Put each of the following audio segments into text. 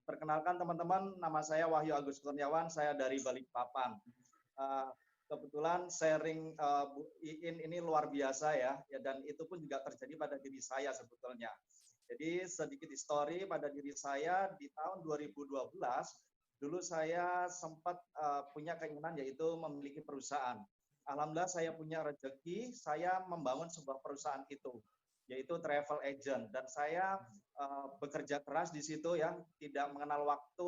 Perkenalkan teman-teman, nama saya Wahyu Agus Kurniawan, saya dari Balikpapan. Uh, Kebetulan sharing Bu Iin ini luar biasa ya, dan itu pun juga terjadi pada diri saya sebetulnya. Jadi sedikit histori pada diri saya di tahun 2012, dulu saya sempat punya keinginan yaitu memiliki perusahaan. Alhamdulillah saya punya rezeki, saya membangun sebuah perusahaan itu, yaitu travel agent, dan saya bekerja keras di situ ya, tidak mengenal waktu,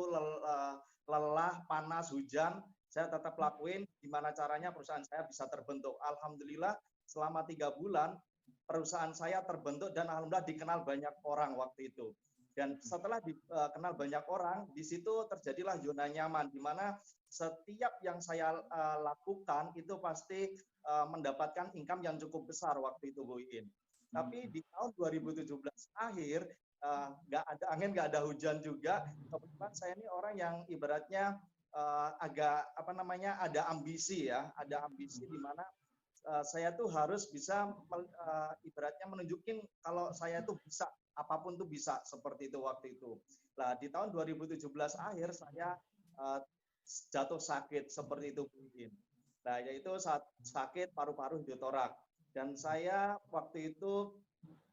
lelah, panas, hujan, saya tetap lakuin gimana caranya perusahaan saya bisa terbentuk. Alhamdulillah selama 3 bulan perusahaan saya terbentuk dan alhamdulillah dikenal banyak orang waktu itu. Dan setelah dikenal banyak orang, di situ terjadilah zona nyaman, di mana setiap yang saya lakukan itu pasti mendapatkan income yang cukup besar waktu itu, Bu Iin. Tapi di tahun 2017 akhir, nggak ada angin, nggak ada hujan juga. Kebetulan saya ini orang yang ibaratnya agak ada ambisi ya, ada ambisi di mana saya tuh harus bisa ibaratnya menunjukin kalau saya tuh bisa, apapun tuh bisa, seperti itu waktu itu. Nah, di tahun 2017 akhir saya jatuh sakit seperti itu mungkin. Nah, yaitu saat sakit paru-paru hidrotorak. Dan saya waktu itu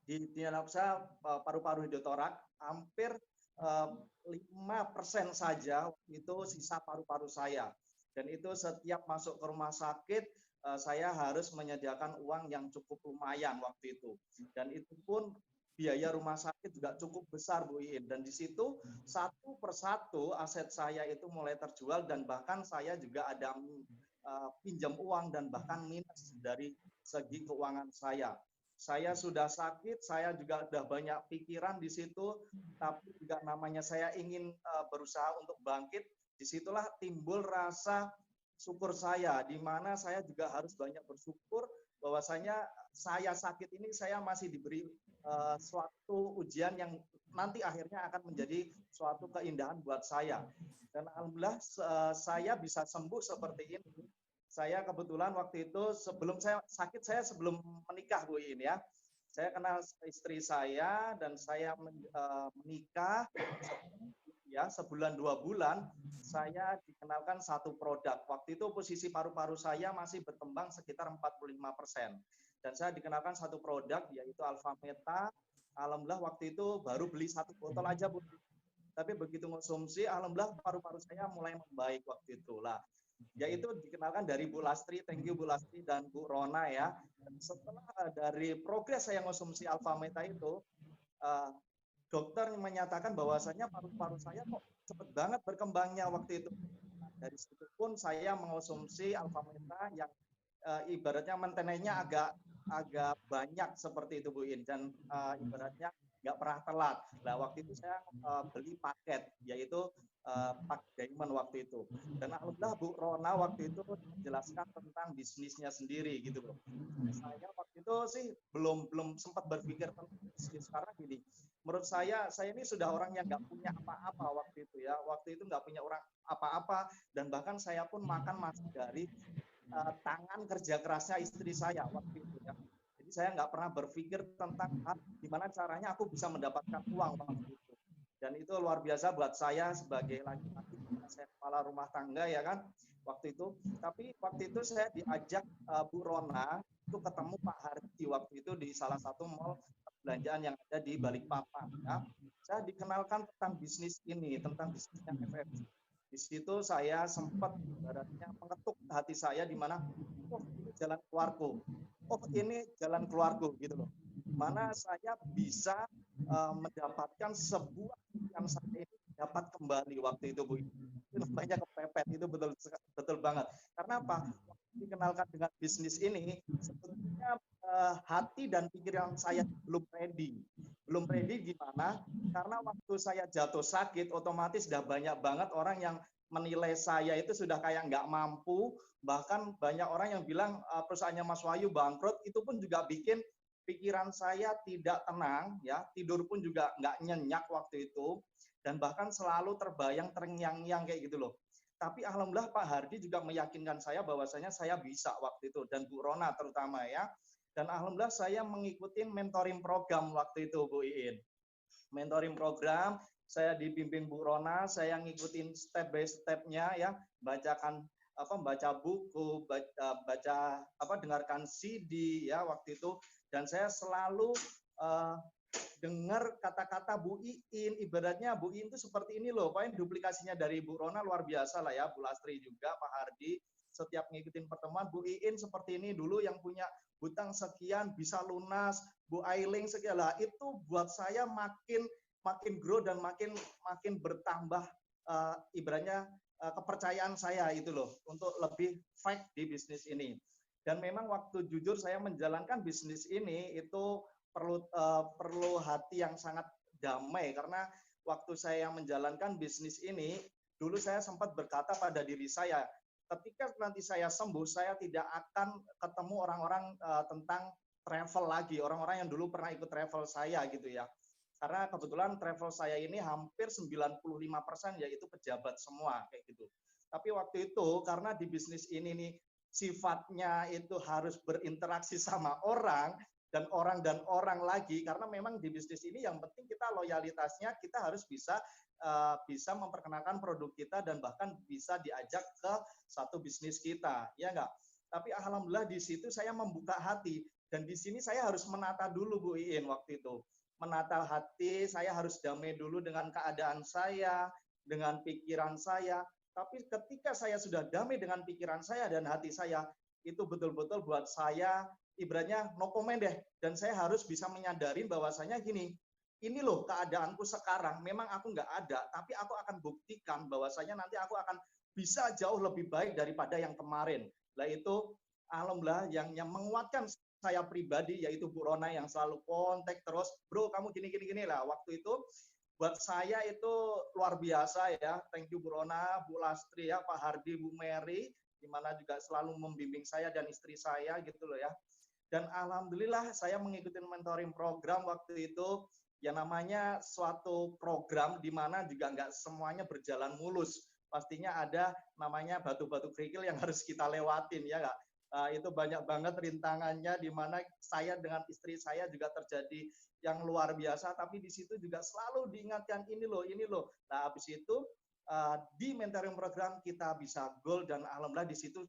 di diagnosa paru-paru hidrotorak hampir 5% saja itu sisa paru-paru saya. Dan itu setiap masuk ke rumah sakit saya harus menyediakan uang yang cukup lumayan waktu itu. Dan itu pun biaya rumah sakit juga cukup besar, Bu Iin. Dan di situ satu persatu aset saya itu mulai terjual dan bahkan saya juga ada pinjam uang dan bahkan minus dari segi keuangan saya. Saya sudah sakit, saya juga sudah banyak pikiran di situ, tapi juga namanya saya ingin berusaha untuk bangkit. Disitulah timbul rasa syukur saya, di mana saya juga harus banyak bersyukur bahwasanya saya sakit ini saya masih diberi suatu ujian yang nanti akhirnya akan menjadi suatu keindahan buat saya. Dan alhamdulillah saya bisa sembuh seperti ini. Saya kebetulan waktu itu sebelum saya sakit, saya sebelum menikah, Bu Iin ya. Saya kenal istri saya dan saya menikah ya, sebulan 2 bulan saya dikenalkan satu produk. Waktu itu posisi paru-paru saya masih berkembang sekitar 45%. Dan saya dikenalkan satu produk yaitu Alpha Meta. Alhamdulillah waktu itu baru beli satu botol aja, Bu. Tapi begitu konsumsi, alhamdulillah paru-paru saya mulai membaik waktu itu lah. Yaitu dikenalkan dari Bu Lastri, thank you Bu Lastri dan Bu Rona ya. Dan setelah dari progres saya konsumsi Alpha Meta itu, dokter menyatakan bahwasanya paru-paru saya kok cepet banget berkembangnya waktu itu. Dari situ pun saya mengonsumsi Alpha Meta yang ibaratnya maintenance-nya agak banyak seperti itu, Bu Iin, dan ibaratnya nggak pernah telat. Nah, waktu itu saya beli paket, yaitu paket Diamond waktu itu. Dan alhamdulillah Bu Rona waktu itu menjelaskan tentang bisnisnya sendiri gitu loh. Saya waktu itu sih belum sempat berpikir tentang bisnis, karena gini, menurut saya ini sudah orang yang nggak punya apa-apa waktu itu ya. Waktu itu nggak punya orang apa-apa, dan bahkan saya pun makan masih dari tangan kerja kerasnya istri saya waktu itu ya. Jadi saya nggak pernah berpikir tentang gimana caranya aku bisa mendapatkan uang waktu itu. Dan itu luar biasa buat saya sebagai laki-laki, karena saya kepala rumah tangga ya kan waktu itu. Tapi waktu itu saya diajak Bu Rona itu ketemu Pak Hardi waktu itu di salah satu mall perbelanjaan yang ada di Balikpapan ya. Saya dikenalkan tentang bisnis ini, tentang bisnisnya FFC. Di situ saya sempat ibaratnya mengetuk hati saya di mana, oh ini jalan keluarku, oh ini jalan keluarku gitu loh. Mana saya bisa mendapatkan sebuah yang saya ini dapat kembali waktu itu, Bu. Itu namanya kepepet, itu betul banget. Karena apa? Waktu dikenalkan dengan bisnis ini, sebetulnya hati dan pikiran saya belum ready. Belum ready gimana? Karena waktu saya jatuh sakit, otomatis sudah banyak banget orang yang menilai saya itu sudah kayak nggak mampu. Bahkan banyak orang yang bilang perusahaannya Mas Wahyu bangkrut, itu pun juga bikin pikiran saya tidak tenang, ya, tidur pun juga nggak nyenyak waktu itu, dan bahkan selalu terbayang terngiang-ngiang kayak gitu loh. Tapi alhamdulillah Pak Hardi juga meyakinkan saya bahwasanya saya bisa waktu itu, dan Bu Rona terutama ya. Dan alhamdulillah saya mengikuti mentoring program waktu itu, Bu Iin. Mentoring program saya dibimbing Bu Rona, saya ngikutin step by step-nya ya, baca buku, dengarkan CD ya waktu itu, dan saya selalu dengar kata-kata Bu Iin, ibaratnya Bu Iin itu seperti ini loh, pokoknya duplikasinya dari Bu Rona luar biasa lah ya, Bu Lastri juga, Pak Hardi, setiap ngikutin pertemuan, Bu Iin seperti ini dulu yang punya hutang sekian bisa lunas, Bu Ailing sekian lah, itu buat saya makin grow dan makin bertambah ibaratnya kepercayaan saya itu loh untuk lebih fight di bisnis ini. Dan memang waktu jujur saya menjalankan bisnis ini itu perlu hati yang sangat damai, karena waktu saya menjalankan bisnis ini dulu saya sempat berkata pada diri saya, ketika nanti saya sembuh, saya tidak akan ketemu orang-orang tentang travel lagi, orang-orang yang dulu pernah ikut travel saya gitu ya. Karena kebetulan travel saya ini hampir 95% yaitu pejabat semua kayak gitu. Tapi waktu itu karena di bisnis ini nih sifatnya itu harus berinteraksi sama orang dan orang lagi, karena memang di bisnis ini yang penting kita loyalitasnya, kita harus bisa memperkenalkan produk kita dan bahkan bisa diajak ke satu bisnis kita, ya enggak? Tapi alhamdulillah di situ saya membuka hati, dan di sini saya harus menata dulu Bu Iin waktu itu. Menata hati, saya harus damai dulu dengan keadaan saya, dengan pikiran saya. Tapi ketika saya sudah damai dengan pikiran saya dan hati saya, itu betul-betul buat saya ibaratnya no comment deh. Dan saya harus bisa menyadari bahwasanya gini, ini loh keadaanku sekarang, memang aku nggak ada, tapi aku akan buktikan bahwasanya nanti aku akan bisa jauh lebih baik daripada yang kemarin. Nah itu alhamdulillah yang menguatkan saya pribadi, yaitu Bu Rona yang selalu kontak terus, bro kamu gini lah. Waktu itu buat saya itu luar biasa ya. Thank you Bu Rona, Bu Lastri ya, Pak Hardi, Bu Mary, di mana juga selalu membimbing saya dan istri saya gitu loh ya. Dan alhamdulillah saya mengikuti mentoring program waktu itu, yang namanya suatu program di mana juga nggak semuanya berjalan mulus. Pastinya ada namanya batu-batu kerikil yang harus kita lewatin ya nggak? Itu banyak banget rintangannya, di mana saya dengan istri saya juga terjadi yang luar biasa, tapi di situ juga selalu diingatkan ini loh. Nah habis itu di mentoring program kita bisa goal, dan alhamdulillah di situ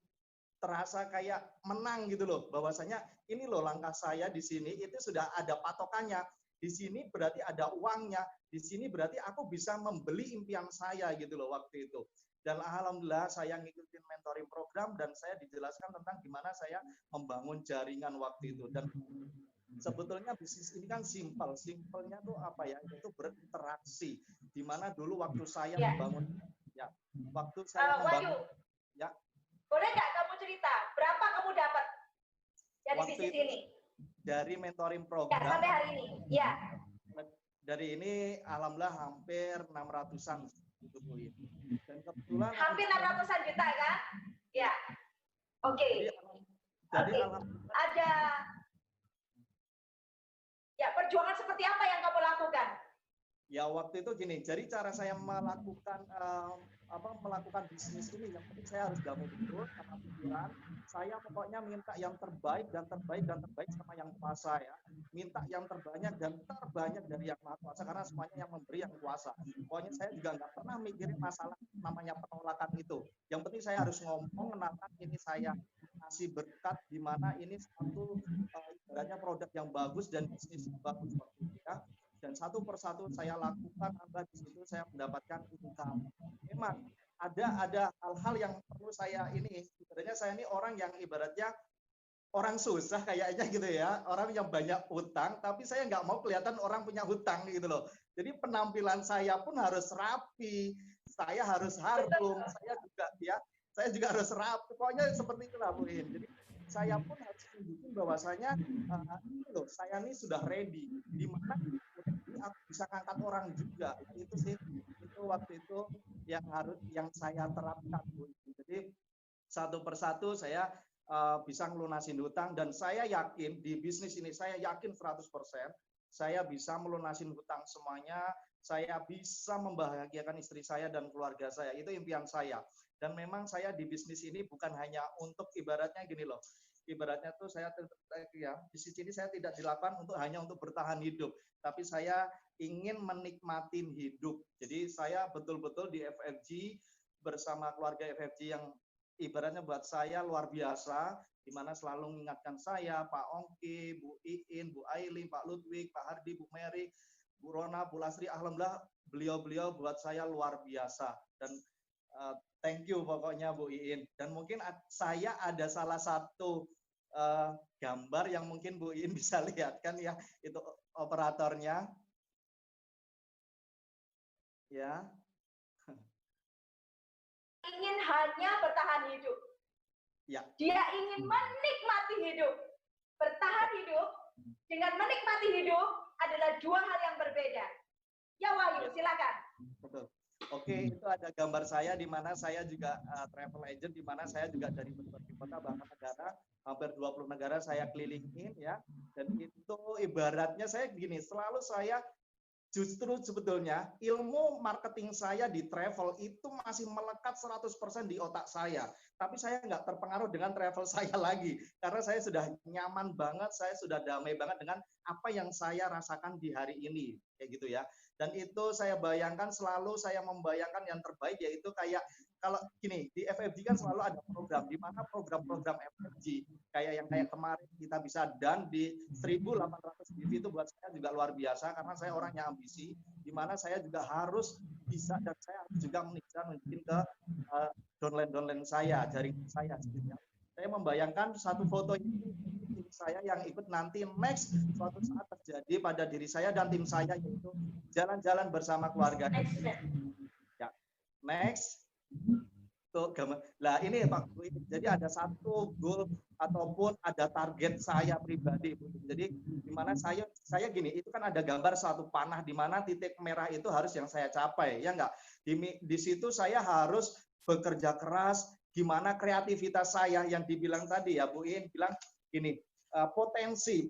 terasa kayak menang gitu loh, bahwasanya ini loh langkah saya di sini itu sudah ada patokannya, di sini berarti ada uangnya, di sini berarti aku bisa membeli impian saya gitu loh waktu itu. Dan alhamdulillah saya ngikutin mentoring program dan saya dijelaskan tentang gimana saya membangun jaringan waktu itu. Dan sebetulnya bisnis ini kan simpelnya tuh apa ya, itu berinteraksi, di mana dulu waktu saya membangun ya, waktu saya membangun ya. Boleh nggak kamu cerita berapa kamu dapat dari bisnis ini? Dari mentoring program. Ya, sampai hari ini. Ya. Dari ini alhamdulillah hampir 600-an gitu Bu. Dan kebetulan hampir 600-an juta kan? Ya. Oke. Jadi ada ya, perjuangan seperti apa yang kamu lakukan? Ya waktu itu gini, jadi cara saya melakukan bisnis ini, yang penting saya harus damai dulu sama pikiran. Saya pokoknya minta yang terbaik sama yang kuasa ya. Minta yang terbanyak dan terbanyak dari yang maha kuasa, karena semuanya yang memberi yang kuasa. Pokoknya saya juga nggak pernah mikirin masalah namanya penolakan itu. Yang penting saya harus ngomong, kenapa ini saya kasih berkat, di mana ini satu ibaratnya produk yang bagus dan bisnis yang bagus waktu itu ya. Dan satu persatu saya lakukan, di situ saya mendapatkan income. Memang ada hal-hal yang perlu saya ini, sebenarnya saya ini orang yang ibaratnya orang susah kayaknya gitu ya, orang yang banyak hutang, tapi saya nggak mau kelihatan orang punya hutang gitu loh. Jadi penampilan saya pun harus rapi, saya harus harum, saya juga harus rapi, pokoknya seperti itulah Bu In. Jadi saya pun harus tunjukin bahwasanya ini loh, saya ini sudah ready, di mana aku bisa ngangkat orang juga. Itu sih, itu waktu itu yang saya terapkan Bu. Jadi satu persatu saya bisa ngelunasin hutang, dan saya yakin di bisnis ini, saya yakin 100% saya bisa melunasin hutang semuanya, saya bisa membahagiakan istri saya dan keluarga saya. Itu impian saya. Dan memang saya di bisnis ini bukan hanya untuk ibaratnya gini loh, ibaratnya tuh saya ya di sini saya tidak dilakukan hanya untuk bertahan hidup, tapi saya ingin menikmatin hidup. Jadi saya betul-betul di FFG bersama keluarga FFG yang ibaratnya buat saya luar biasa, di mana selalu mengingatkan saya, Pak Ongki, Bu Iin, Bu Aili, Pak Ludwig, Pak Hardi, Bu Mary, Bu Rona, Bu Lasri, alhamdulillah beliau-beliau buat saya luar biasa. Dan thank you pokoknya Bu Iin. Dan mungkin saya ada salah satu gambar yang mungkin Bu Iin bisa lihat kan ya, itu operatornya. Ya. Ingin hanya bertahan hidup. Ya. Dia ingin menikmati hidup. Bertahan hidup dengan menikmati hidup adalah dua hal yang berbeda. Ya Wahyu, silakan. Betul. Oke, itu ada gambar saya di mana saya juga travel agent, di mana saya juga dari berbagai kota bahkan negara, hampir 20 negara saya kelilingin ya. Dan itu ibaratnya saya begini, selalu saya justru sebetulnya ilmu marketing saya di travel itu masih melekat 100% di otak saya. Tapi saya nggak terpengaruh dengan travel saya lagi. Karena saya sudah nyaman banget, saya sudah damai banget dengan apa yang saya rasakan di hari ini. Kayak gitu ya. Dan itu saya bayangkan, selalu saya membayangkan yang terbaik, yaitu kayak kalau gini, di FFG kan selalu ada program, di mana program-program FFG kayak kemarin kita bisa dan di 1.800 BV itu buat saya juga luar biasa, karena saya orangnya ambisi, di mana saya juga harus bisa dan saya harus juga menunjukin ke downline saya, jaringan saya. Saya membayangkan satu foto ini tim saya yang ikut nanti next suatu saat terjadi pada diri saya dan tim saya, yaitu jalan-jalan bersama keluarga. Ya, next. Tuh, nah ini Pak Bu, jadi ada satu goal ataupun ada target saya pribadi. Jadi di mana saya gini, itu kan ada gambar satu panah di mana titik merah itu harus yang saya capai, ya enggak? Di situ saya harus bekerja keras, gimana kreativitas saya yang dibilang tadi ya Bu In bilang gini, potensi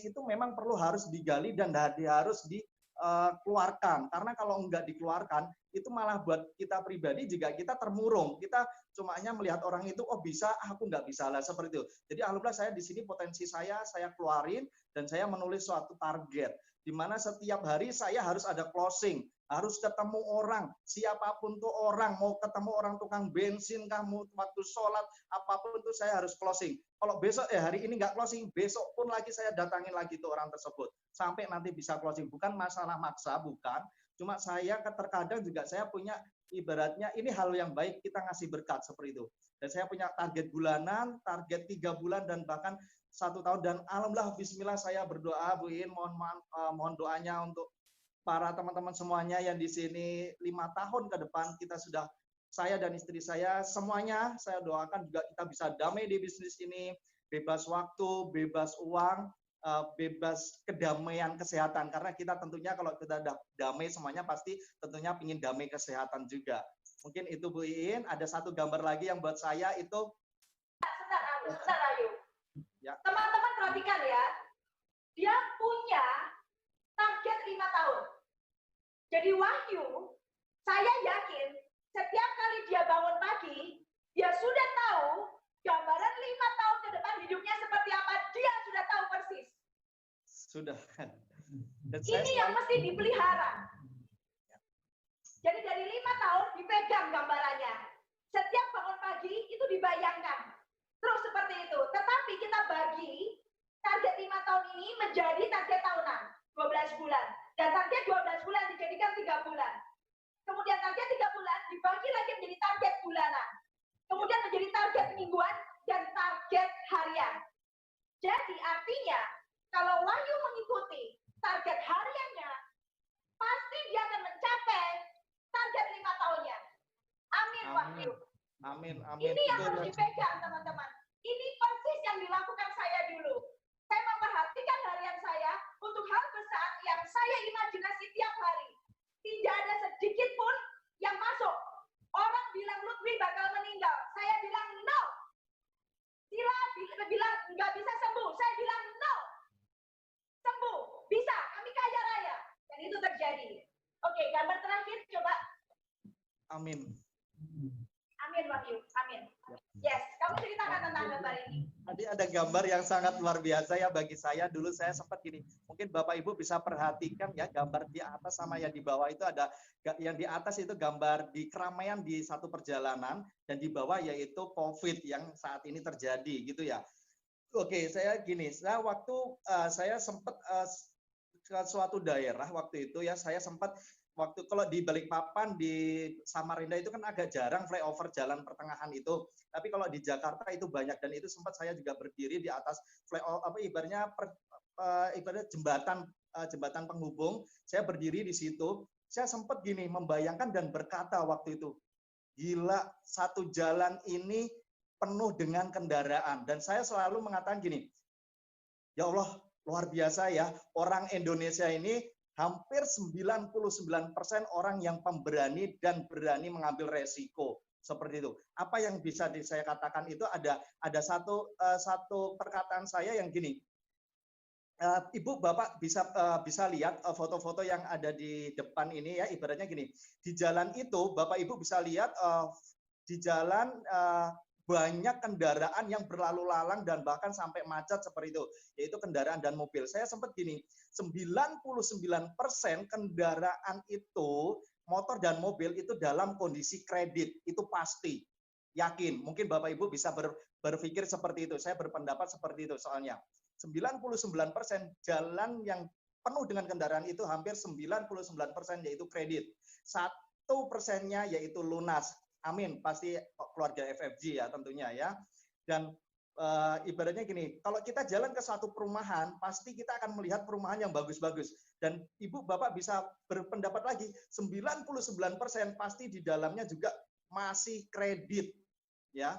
itu memang harus digali dan harus dikeluarkan, karena kalau enggak dikeluarkan itu malah buat kita pribadi juga kita termurung, kita cumanya melihat orang itu oh bisa, aku nggak bisa lah, seperti itu. Jadi alhamdulillah saya di sini potensi saya keluarin dan saya menulis suatu target di mana setiap hari saya harus ada closing, harus ketemu orang, siapapun tuh orang, mau ketemu orang tukang bensin kah, mau waktu sholat, apapun itu saya harus closing. Kalau besok hari ini nggak closing, besok pun lagi saya datangin lagi tuh orang tersebut sampai nanti bisa closing. Bukan masalah maksa, bukan. Cuma saya terkadang juga saya punya ibaratnya ini hal yang baik kita ngasih berkat seperti itu. Dan saya punya target bulanan, target 3 bulan dan bahkan 1 tahun, dan alhamdulillah bismillah saya berdoa Bu In, mohon doanya untuk para teman-teman semuanya yang di sini 5 tahun ke depan kita sudah, saya dan istri saya semuanya saya doakan juga kita bisa damai di bisnis ini, bebas waktu, bebas uang, bebas kedamaian kesehatan, karena kita tentunya kalau kita damai semuanya pasti tentunya ingin damai kesehatan juga. Mungkin itu Bu Iin. Ada satu gambar lagi yang buat saya itu. Sebentar Ayu. Ya. Teman-teman perhatikan ya, dia punya target 5 tahun. Jadi Wahyu, saya yakin setiap kali dia bangun pagi, dia sudah tahu gambaran 5 tahun ke depan hidupnya seperti apa, dia sudah tahu persis. Sudah. Ini yang mesti dipelihara. Jadi dari 5 tahun dipegang gambarannya. Setiap bangun pagi itu dibayangkan. Terus seperti itu. Tetapi kita bagi target 5 tahun ini menjadi target tahunan, 12 bulan. Dan target 12 bulan dijadikan 3 bulan. Kemudian target 3 bulan dibagi lagi menjadi target bulanan. Kemudian menjadi target mingguan dan target harian. Jadi artinya kalau Wahyu mengikuti target hariannya, pasti dia akan mencapai target 5 tahunnya. Amin, Wahyu. Amin. Ini yang harus dipegang, teman-teman. Ini persis yang dilakukan saya dulu. Saya memperhatikan harian saya untuk hal besar yang saya imajinasi tiap hari. Tidak ada sedikit pun yang masuk. Orang bilang Lutfi bakal meninggal. Saya bilang no. Sila bilang nggak bisa sembuh. Saya bilang no. Sembuh. Bisa. Kami kaya raya. Dan itu terjadi. Oke, gambar terakhir coba. Amin. Amin, Wahyu. Amin. Yes, kamu ceritakan tentang gambar ini. Tadi ada gambar yang sangat luar biasa ya bagi saya. Dulu saya sempat gini, mungkin Bapak Ibu bisa perhatikan ya gambar di atas sama yang di bawah itu ada, yang di atas itu gambar di keramaian di satu perjalanan, dan di bawah yaitu COVID yang saat ini terjadi gitu ya. Oke, saya gini, saya sempat ke suatu daerah waktu itu ya, saya sempat waktu kalau di Balikpapan di Samarinda itu kan agak jarang flyover jalan pertengahan itu, tapi kalau di Jakarta itu banyak, dan itu sempat saya juga berdiri di atas flyover ibaratnya jembatan penghubung, saya berdiri di situ, saya sempat gini membayangkan dan berkata waktu itu, gila, satu jalan ini penuh dengan kendaraan, dan saya selalu mengatakan gini, ya Allah, luar biasa ya, orang Indonesia ini hampir 99% orang yang pemberani dan berani mengambil resiko seperti itu. Apa yang bisa saya katakan itu ada satu perkataan saya yang gini. Ibu Bapak bisa lihat foto-foto yang ada di depan ini ya, ibaratnya gini. Di jalan itu Bapak Ibu bisa lihat di jalan banyak kendaraan yang berlalu lalang dan bahkan sampai macet seperti itu, yaitu kendaraan dan mobil. Saya sempat gini, 99% kendaraan itu, motor dan mobil itu dalam kondisi kredit, itu pasti. Yakin, mungkin Bapak Ibu bisa berpikir seperti itu, saya berpendapat seperti itu soalnya. 99% jalan yang penuh dengan kendaraan itu hampir 99% yaitu kredit. 1%-nya yaitu lunas. Amin, pasti keluarga FFG ya tentunya ya. Dan ibaratnya gini, kalau kita jalan ke suatu perumahan, pasti kita akan melihat perumahan yang bagus-bagus. Dan Ibu Bapak bisa berpendapat lagi, 99% pasti di dalamnya juga masih kredit ya.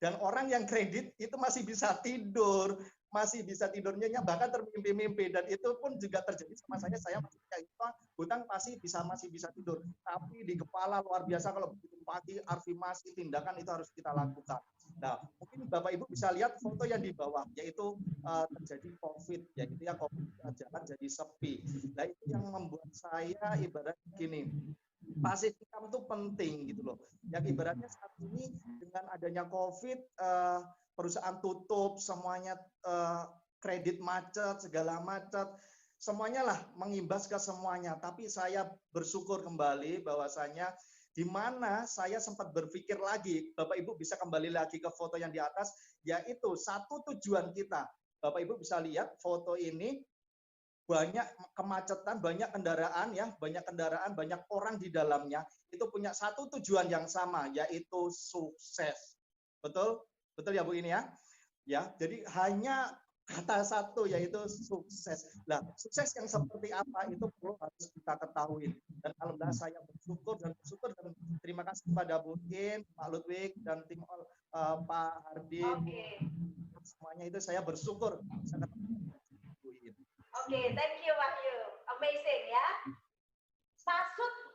Dan orang yang kredit itu masih bisa tidur, tidurnya bahkan termimpi-mimpi, dan itu pun juga terjadi sama saya masih kayak hutang masih bisa tidur, tapi di kepala luar biasa kalau begitu pagi afirmasi tindakan itu harus kita lakukan. Nah, mungkin Bapak Ibu bisa lihat foto yang di bawah, yaitu terjadi COVID, yaitu ya COVID, jalan jadi sepi. Nah, itu yang membuat saya ibarat gini, passive income itu penting gitu loh. Yang ibaratnya saat ini dengan adanya COVID, perusahaan tutup, semuanya kredit macet, segala macet, semuanya lah mengimbas ke semuanya. Tapi saya bersyukur kembali bahwasanya di mana saya sempat berpikir lagi, Bapak Ibu bisa kembali lagi ke foto yang di atas, yaitu satu tujuan kita. Bapak Ibu bisa lihat foto ini, banyak kemacetan, banyak kendaraan ya, banyak orang di dalamnya, itu punya satu tujuan yang sama, yaitu sukses. Betul? Betul ya Bu ini ya? Ya, jadi hanya kata satu yaitu sukses. Nah, sukses yang seperti apa itu perlu harus kita ketahui. Dan alhamdulillah saya bersyukur dan terima kasih kepada Bu In, Pak Ludwig dan tim Pak Hardi. Semuanya itu saya bersyukur. Oke, thank you Wahyu. Amazing ya.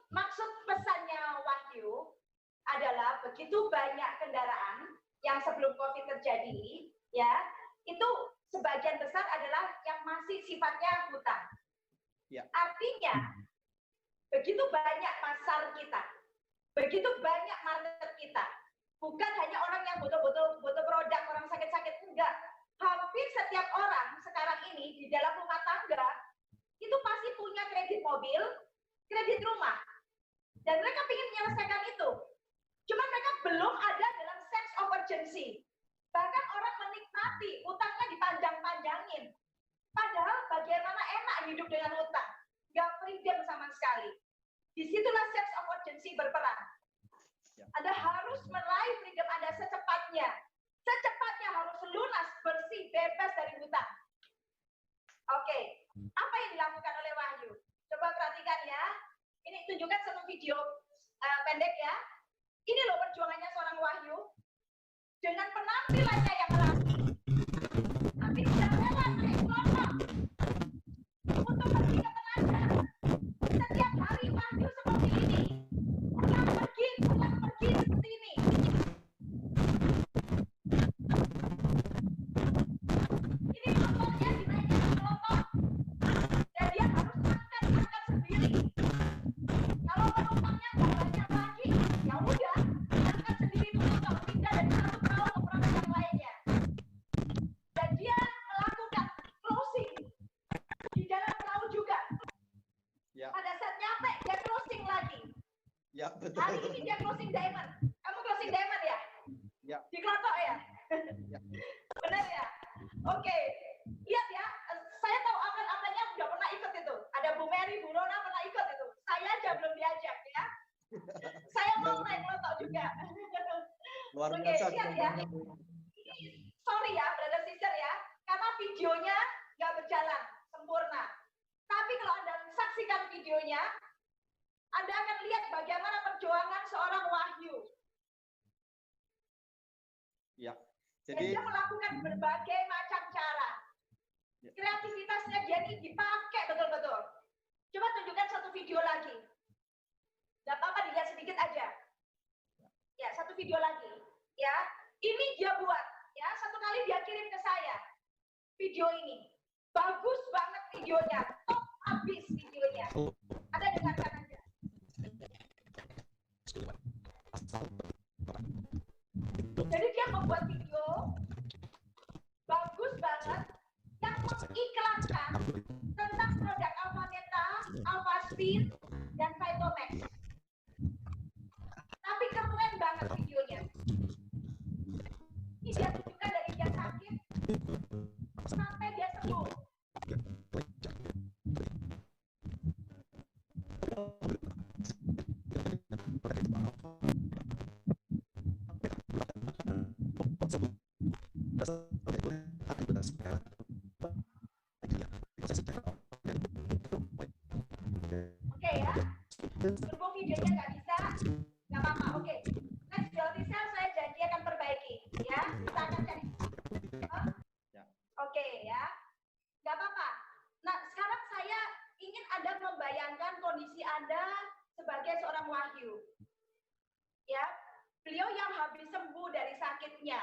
Maksud pesannya Wahyu adalah begitu banyak kendaraan yang sebelum COVID terjadi, ya, itu sebagian besar adalah yang masih sifatnya hutang. Ya. Artinya, begitu banyak pasar kita, begitu banyak market kita, bukan hanya orang yang butuh produk, orang sakit-sakit, enggak. Hampir setiap orang sekarang ini di dalam rumah tangga, itu pasti punya kredit mobil, kredit rumah. Dan mereka ingin menyelesaikan itu. Cuma mereka belum ada dalam sense of urgency. Bahkan orang menikmati, utangnya dipanjang-panjangin. Padahal bagaimana enak hidup dengan utang. Nggak freedom sama sekali. Disitulah sense of urgency berperan. Anda harus meraih freedom Anda secepatnya. Secepatnya harus lunas, bersih, bebas dari hutang. Oke, apa yang dilakukan oleh Wahyu? Coba perhatikan ya. Ini tunjukkan satu video pendek ya. Ini loh perjuangannya seorang Wahyu dengan penampilannya yang rapi, tapi tidak rela naik motor untuk pergi ke tenaga. Setiap hari Wahyu seperti ini, pulang pergi seperti ini. Ini motornya dinaikkan ke motor dan dia harus angkat sendiri. Kalau penumpangnya nggak banyak lagi, ya udah, angkat sendiri motor, pindah dari satu perahu ke perahu yang lainnya. Ya, betul. Hari ini dia closing diamond. Kamu closing diamond ya? Ya. Di Klotok ya? Ya. Benar ya? Oke. Lihat ya, saya tahu akan-akannya udah pernah ikut itu. Ada Bu Mary, Bu Rona pernah ikut itu. Saya aja belum diajak ya. Saya mau naik Klotok juga. Luar Oke, biasa. lihat ya. Sorry ya, brother sister ya, karena videonya nggak berjalan sempurna. Tapi kalau Anda saksikan videonya, Anda akan lihat bagaimana perjuangan seorang Wahyu. Ya. Dan Jadi dia melakukan berbagai macam cara. Kreativitasnya dia ini dipakai betul-betul. Coba tunjukkan satu video lagi. Gak apa-apa, dilihat sedikit aja. Ya, satu video lagi. Ya, ini dia buat. Ya, satu kali dia kirim ke saya. Video ini. Bagus banget videonya. Top habis videonya. Ada dengarkan aja. Jadi dia membuat video bagus banget yang mengiklankan tentang produk Alpha Meta, Alpha Speed, dan Cytomax. Tapi keren banget videonya. Ini dia tunjukkan dari dia sakit sampai dia sembuh. Oke ya, berhubung videonya nggak bisa, nggak apa-apa. Oke, next Deltisel saya janji akan perbaiki, ya. Kita akan cari. Oke ya, nggak apa-apa. Nah, sekarang saya ingin Anda membayangkan kondisi Anda sebagai seorang Wahyu. Ya, beliau yang habis sembuh dari sakitnya.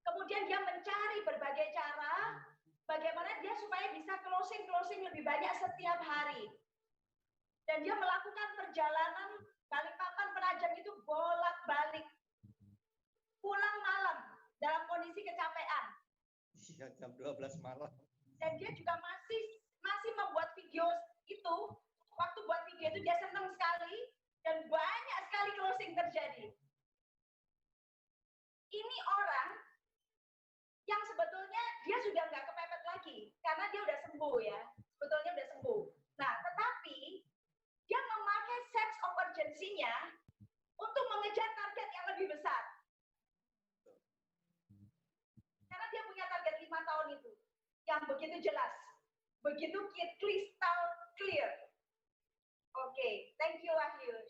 Kemudian dia mencari berbagai cara bagaimana dia supaya bisa closing lebih banyak setiap hari. Dan dia melakukan perjalanan Balikpapan Penajam itu bolak-balik. Pulang malam dalam kondisi kecapean. Iya, jam 12 malam. Dan dia juga masih membuat video itu. Waktu buat video itu dia senang sekali dan banyak sekali closing terjadi. Ini orang yang sebetulnya dia sudah nggak kepepet lagi karena dia udah sembuh ya, sebetulnya udah sembuh. Nah, tetapi dia memakai sense of urgency-nya untuk mengejar target yang lebih besar. Karena dia punya target 5 tahun itu yang begitu jelas, begitu crystal clear. Oke, thank you Wahyu.